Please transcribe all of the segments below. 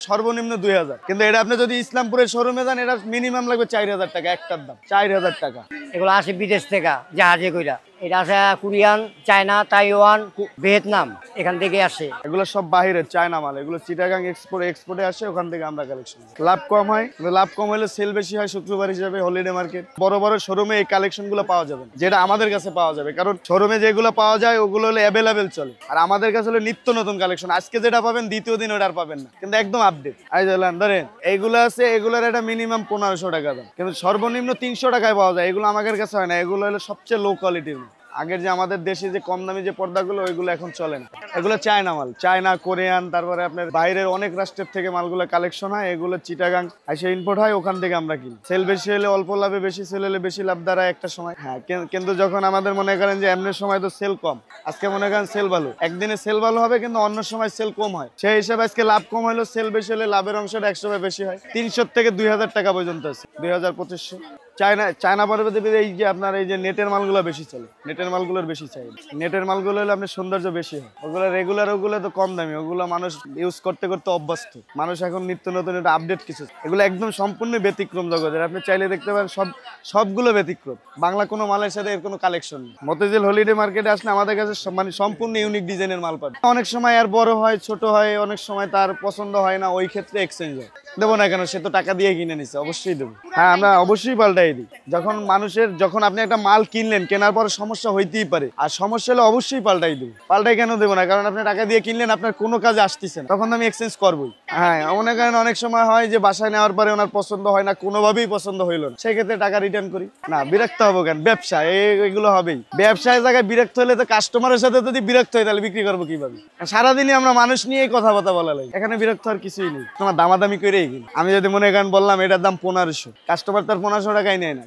সর্বনিম্ন 2000, কিন্তু এটা আপনি যদি ইসলামপুরের শোরুমে যান এটা মিনিমাম লাগবে 4000 টাকা, একটার দাম 4000 টাকা। এগুলো আসে বিদেশ থেকে জাহাজে কইরা, এটা আছে কোরিয়ান, চায়না, তাইওয়ান, ভিয়েতনাম, এখান থেকে আসে। এগুলো সব বাহিরের চায়না মাল, এগুলো চিটাগাং এক্সপোর্টে আসে, ওখান থেকে আমরা কালেকশন। লাভ কম হয়, লাভ কম হলে সেল বেশি হয়। শুক্রবার হিসাবে হলিডে মার্কেট, বড় বড় শোরুমে এই কালেকশন গুলো পাওয়া যাবে, যেটা আমাদের কাছে পাওয়া যাবে, কারণ শোরুমে যেগুলো পাওয়া যায় ওগুলো হলে অ্যাভেলেবেল চলে, আর আমাদের কাছে হলো নিত্য নতুন কালেকশন। আজকে যেটা পাবেন দ্বিতীয় দিন ওটা আর পাবেন না, কিন্তু একদম আপডেট। ধরেন এইগুলো আছে, এগুলোর একটা মিনিমাম 1500 টাকা দাম, কিন্তু সর্বনিম্ন 300 টাকায় পাওয়া যায়। এগুলো আমাদের কাছে হয় না, এগুলো হলো সবচেয়ে লো কোয়ালিটির। আগের যে আমাদের দেশে যে কম দামি যে পর্দাগুলো ওইগুলো এখন চলে না, এগুলো চায়না মাল, চায়না, কোরিয়ান, তারপরে আপনার বাইরের অনেক রাষ্ট্রের থেকে মালগুলো কালেকশন হয়। এগুলো চিটাগাং এসে ইম্পোর্ট হয়, ওখান থেকে আমরা কিনি। সেল বেশি হলে অল্প লাভে, বেশি সেল হলে বেশি লাভ দাঁড়ায় একটা সময়। হ্যাঁ, কিন্তু যখন আমাদের মনে করেন যে এমনি সময় তো সেল কম, আজকে মনে করেন সেল ভালো, একদিনে সেল ভালো হবে কিন্তু অন্য সময় সেল কম হয়, সেই হিসাবে আজকে লাভ কম হলো, সেল বেশি হলে লাভের অংশটা 100 বেশি হয়। 300 থেকে 2000 টাকা পর্যন্ত আছে, 2000-2500। চায়না পরবর্তী এই যে আপনার এই যে নেটের মালগুলো বেশি চলে, নেটের মালগুলোর বেশি চাই। নেটের মালগুলো হলে আপনার সৌন্দর্য বেশি হয়, ওগুলো রেগুলার, ওগুলো তো কম দামি, ওগুলো মানুষ ইউজ করতে করতে অভ্যস্ত। মানুষ এখন নিত্য নতুন একটা আপডেট কিছু, এগুলো একদম সম্পূর্ণ ব্যতিক্রম জগতের। আপনি চাইলে দেখতে পারেন সবগুলো ব্যতিক্রম, বাংলা কোনো মালের সাথে এর কোনো কালেকশন নেই। মতিঝিল হলিডে মার্কেটে আসলে আমাদের কাছে মানে সম্পূর্ণ ইউনিক ডিজাইনের মাল পাবে। অনেক সময় আর বড় হয়, ছোট হয়, অনেক সময় তার পছন্দ হয় না, ওই ক্ষেত্রে এক্সচেঞ্জ হয়। দেবো না কেন, সে তো টাকা দিয়ে কিনে নিছে, অবশ্যই দেবো। হ্যাঁ, আমরা অবশ্যই পাল্টাই দিই। যখন আপনি একটা মাল কিনলেন, কেনার পর সমস্যা হইতেই পারে, আর সমস্যা হলে অবশ্যই পাল্টাই দেবো। পাল্টাই কেন দেবো না, কারণ আপনি টাকা দিয়ে কিনলেন, আপনার কোনো কাজে আসতেছে না, তখন আমি এক্সচেঞ্জ করবোই। হ্যাঁ, মনে করেন অনেক সময় হয় যে বাসায় নেওয়ার পরে ওনার পছন্দ হয় না, কোনোভাবেই পছন্দ হইলো না, সেক্ষেত্রে টাকা রিটার্ন করি। না, বিরক্ত হবো কেন, ব্যবসা এগুলো হবেই। ব্যবসায় জায়গায় বিরক্ত হলে তো কাস্টমারের সাথে যদি বিরক্ত হয় তাহলে বিক্রি করবো কিভাবে? সারাদিনই আমরা মানুষ নিয়ে কথাবার্তা বলা লাগে, এখানে বিরক্ত হওয়ার কিছুই নেই। তোমার দামাদামি করেই কিনি। আমি যদি মনে করেন বললাম এটার দাম 1500, কাস্টমার তার 1500 টাকাই নেয় না,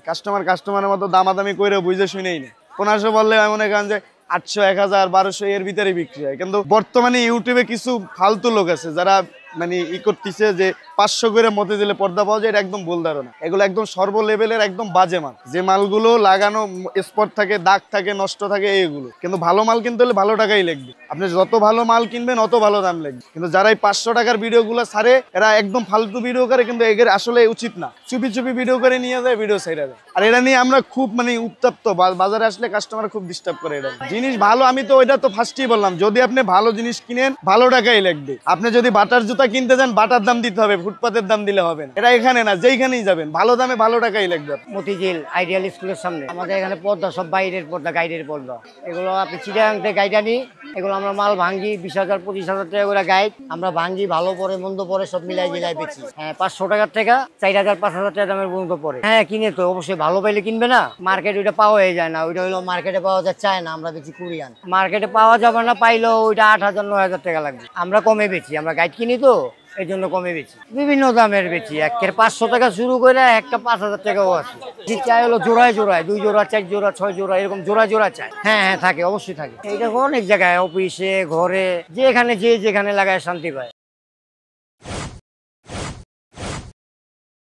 কাস্টমারের মতো দামাদামি করে বুঝে শুনেই না। 1500 বললে আমি মনে করেন যে 800, 1000, 1200 এর ভিতরে বিক্রি হয়। কিন্তু বর্তমানে ইউটিউবে কিছু ফালতু লোক আছে যারা মানে করতেছে যে 500 করে মতিঝিলে পর্দা পাওয়া যায়, এটা একদম ভুল ধারণা। এগুলো একদম সর্ব লেভেলের একদম বাজে মাল, যে মালগুলো লাগানো স্পট থাকে, দাগ থাকে, নষ্ট থাকে, এইগুলো। কিন্তু ভালো মাল কিনতে হলে ভালো টাকাই লাগবে, আপনি যত ভালো মাল কিনবেন অত ভালো দাম লাগবে। কিন্তু যারা এই 500 টাকার ভিডিওগুলো ছাড়ে, এরা একদম ফালতু ভিডিও করে, কিন্তু এদের আসলে উচিত না। চুপি চুপি ভিডিও করে নিয়ে যায়, ভিডিও ছেড়ে দেয়। আর এটা নিয়ে আমরা খুব মানে উত্তপ্ত, বাজারে আসলে কাস্টমার খুব ডিস্টার্ব করে। এটা জিনিস ভালো, আমি তো ওইটা তো ফার্স্টেই বললাম, যদি আপনি ভালো জিনিস কিনেন ভালো টাকাই লাগবে। আপনি যদি বাটার জুতা কিনতে যান, বাটার দাম দিতে হবে, ফুটপাতের দাম দিলে হবে না। এটা এখানে না, যেইখানেই যাবেন ভালো দামে ভালো টাকাই লাগবে। মতিঝিল আইডিয়াল স্কুলের সামনে আমাদের এখানে পর্দা সব বাইরের পর্দা, গাইডের পর্দা। এগুলো আপনি চিটাগাং থেকে গাইড আনি, এগুলো আমরা মাল ভাঙ্গি 20,000, 25,000 টাকা করে গাইড আমরা ভাঙ্গি, ভালো পরে মন্দ পরে সব মিলাই মিলাই বেচি। হ্যাঁ, 500 টাকার থেকে 4000, 5000 টাকা দামের পর্যন্ত পরে। হ্যাঁ, কিনে তো অবশ্যই ভালো পাইলে কিনবে না। মার্কেট ওইটা পাওয়া যায় না, ওইটা হলো মার্কেটে পাওয়া যায় চায়না, আমরা বেচি কোরিয়ান। মার্কেটে পাওয়া যাবে না, পাইলেও ওইটা 8000, 9000 টাকা লাগবে। আমরা কমে বেচি, আমরা গাইড কিনি তো এই জন্য কমে বেচি, বিভিন্ন দামের বেচি। একের 500 টাকা শুরু করে একটা 5000 টাকাও আছে। চাই হলো জোড়ায় জোড়ায়, 2 জোড়া, 4 জোড়া, 6 জোড়া, এরকম জোড়া জোড়া চাই। হ্যাঁ হ্যাঁ, থাকে, অবশ্যই থাকে। এইটা অনেক জায়গায়, অফিসে, ঘরে, যেখানে লাগায় শান্তি পায়।